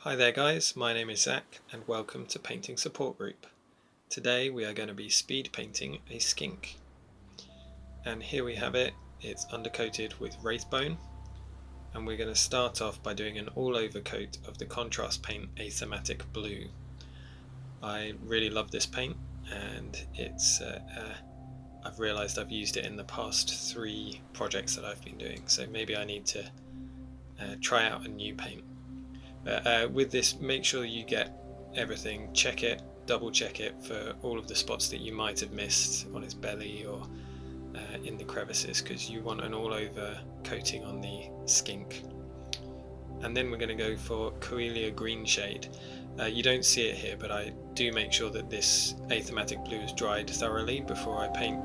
Hi there guys, my name is Zach and welcome to Painting Support Group. Today we are going to be speed painting a skink. And here we have it, it's undercoated with Wraithbone, and we're going to start off by doing an all over coat of the contrast paint Aethermatic blue. I really love this paint and it's I've realised I've used it in the past 3 projects that I've been doing, so maybe I need to try out a new paint. With this, make sure you get everything, check it, double check it for all of the spots that you might have missed on its belly or in the crevices, because you want an all over coating on the skink. And then we're going to go for Coelia Greenshade. You don't see it here, but I do make sure that this Aethermatic blue is dried thoroughly before I paint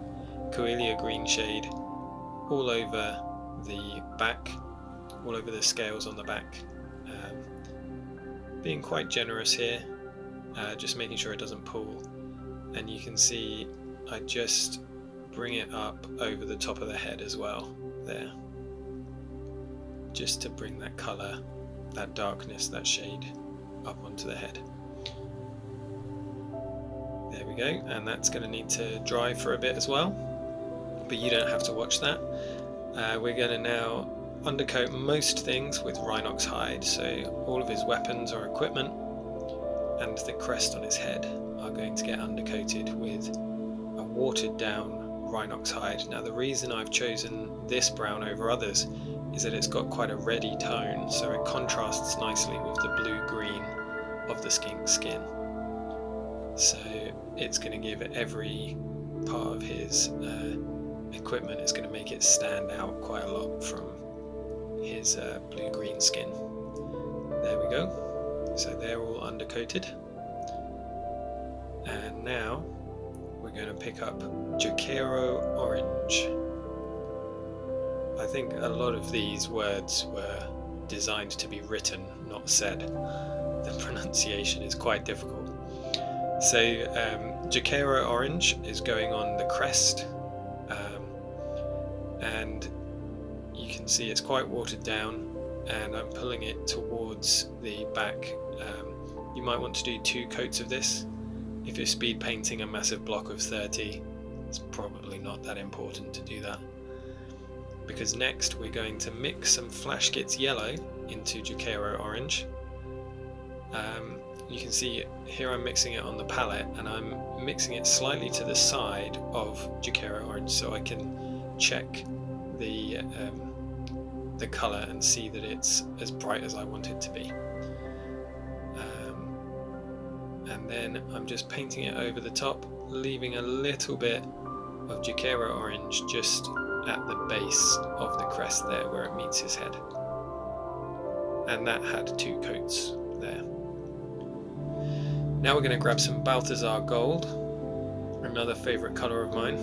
Coelia Greenshade all over the back, all over the scales on the back. Being quite generous here, just making sure it doesn't pull, and you can see I just bring it up over the top of the head as well, there, just to bring that colour, that darkness, that shade up onto the head. There we go, and that's going to need to dry for a bit as well, but you don't have to watch that. We're going to now undercoat most things with Rhinox hide, so all of his weapons or equipment and the crest on his head are going to get undercoated with a watered down Rhinox hide. Now the reason I've chosen this brown over others is that it's got quite a reddy tone, so it contrasts nicely with the blue-green of the skink skin. So it's going to give every part of his equipment, it's going to make it stand out quite a lot from his blue-green skin. There we go. So they're all undercoated. And now we're going to pick up Jokaero Orange. I think a lot of these words were designed to be written, not said. The pronunciation is quite difficult. So Jokaero Orange is going on the crest, and you can see it's quite watered down, and I'm pulling it towards the back. You might want to do 2 coats of this. If you're speed painting a massive block of 30, it's probably not that important to do that, because next we're going to mix some Flash Gits yellow into Jokaero Orange. You can see here I'm mixing it on the palette, and I'm mixing it slightly to the side of Jokaero Orange so I can check the colour and see that it's as bright as I want it to be. And then I'm just painting it over the top, leaving a little bit of Jokaero Orange just at the base of the crest there where it meets his head. And that had 2 coats there. Now we're going to grab some Balthazzar Gold, another favourite colour of mine,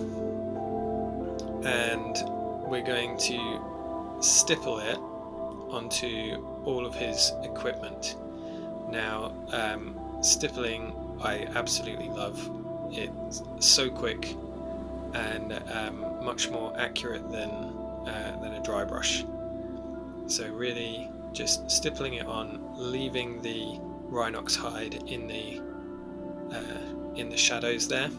and we're going to stipple it onto all of his equipment. Now, stippling I absolutely love. It's so quick and much more accurate than a dry brush. So really just stippling it on, leaving the Rhinox hide in the shadows there,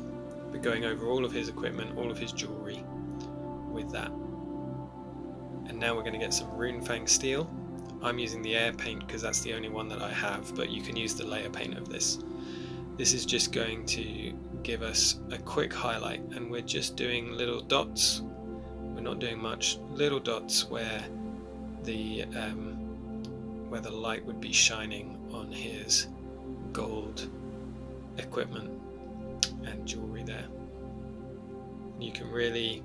but going over all of his equipment, all of his jewellery with that. And now we're going to get some Runefang Steel. I'm using the air paint because that's the only one that I have, but you can use the layer paint of this. This is just going to give us a quick highlight, and we're just doing little dots. We're not doing much. Little dots where the light would be shining on his gold equipment and jewellery there. You can really,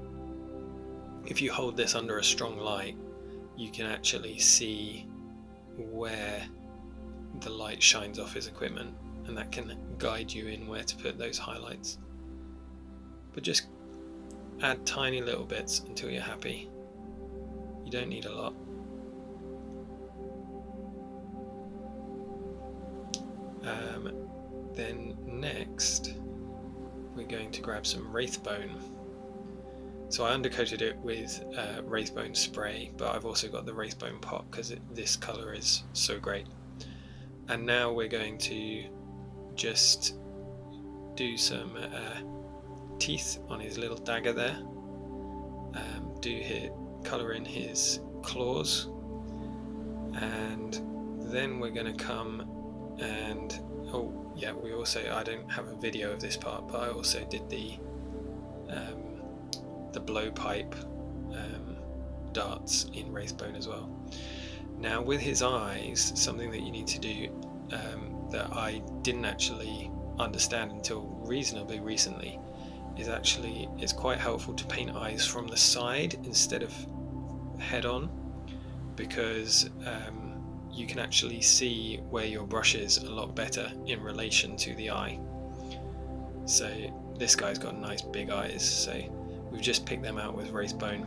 if you hold this under a strong light, you can actually see where the light shines off his equipment, and that can guide you in where to put those highlights. But just add tiny little bits until you're happy. You don't need a lot. Then next we're going to grab some Wraithbone. So I undercoated it with Wraithbone spray, but I've also got the Wraithbone pot because this colour is so great. And now we're going to just do some teeth on his little dagger there. Colour in his claws, and then we're going to come and I don't have a video of this part, but I also did the blowpipe darts in Wraithbone as well. Now with his eyes, something that you need to do that I didn't actually understand until reasonably recently is actually it's quite helpful to paint eyes from the side instead of head on, because you can actually see where your brush is a lot better in relation to the eye. So this guy's got nice big eyes, so we've just picked them out with Wraithbone.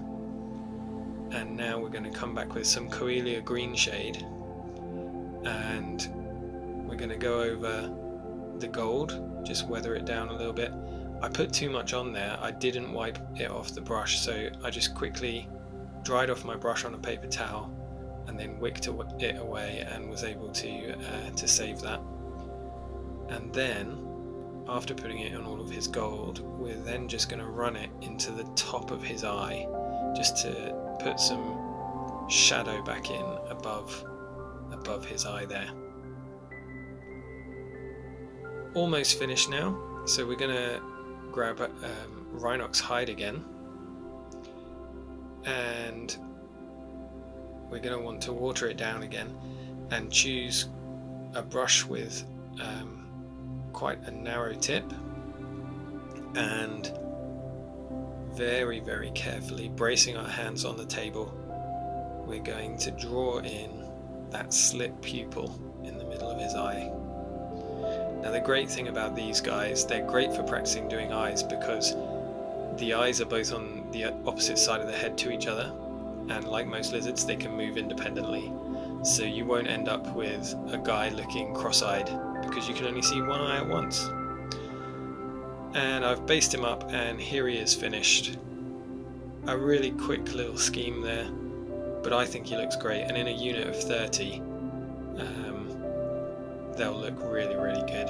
And now we're going to come back with some Coelia Greenshade, and we're going to go over the gold, just weather it down a little bit. I put too much on there, I didn't wipe it off the brush, so I just quickly dried off my brush on a paper towel and then wicked it away and was able to save that. And then after putting it on all of his gold, we're then just going to run it into the top of his eye just to put some shadow back in above his eye there. Almost finished now, so we're going to grab Rhinox hide again, and we're going to want to water it down again and choose a brush with quite a narrow tip, and very, very carefully, bracing our hands on the table, we're going to draw in that slit pupil in the middle of his eye. Now the great thing about these guys, they're great for practicing doing eyes because the eyes are both on the opposite side of the head to each other, and like most lizards they can move independently, so you won't end up with a guy looking cross-eyed because you can only see one eye at once. And I've based him up, and here he is finished. A really quick little scheme there, but I think he looks great, and in a unit of 30 they'll look really, really good.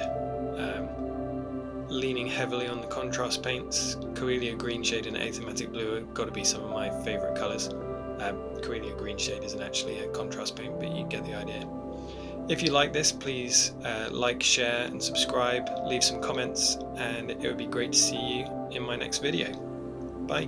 Leaning heavily on the contrast paints, Coelia Greenshade and Aethermatic Blue have got to be some of my favourite colours. Coelia Greenshade isn't actually a contrast paint, but you get the idea. If you like this, please like, share and subscribe, leave some comments, and it would be great to see you in my next video. Bye!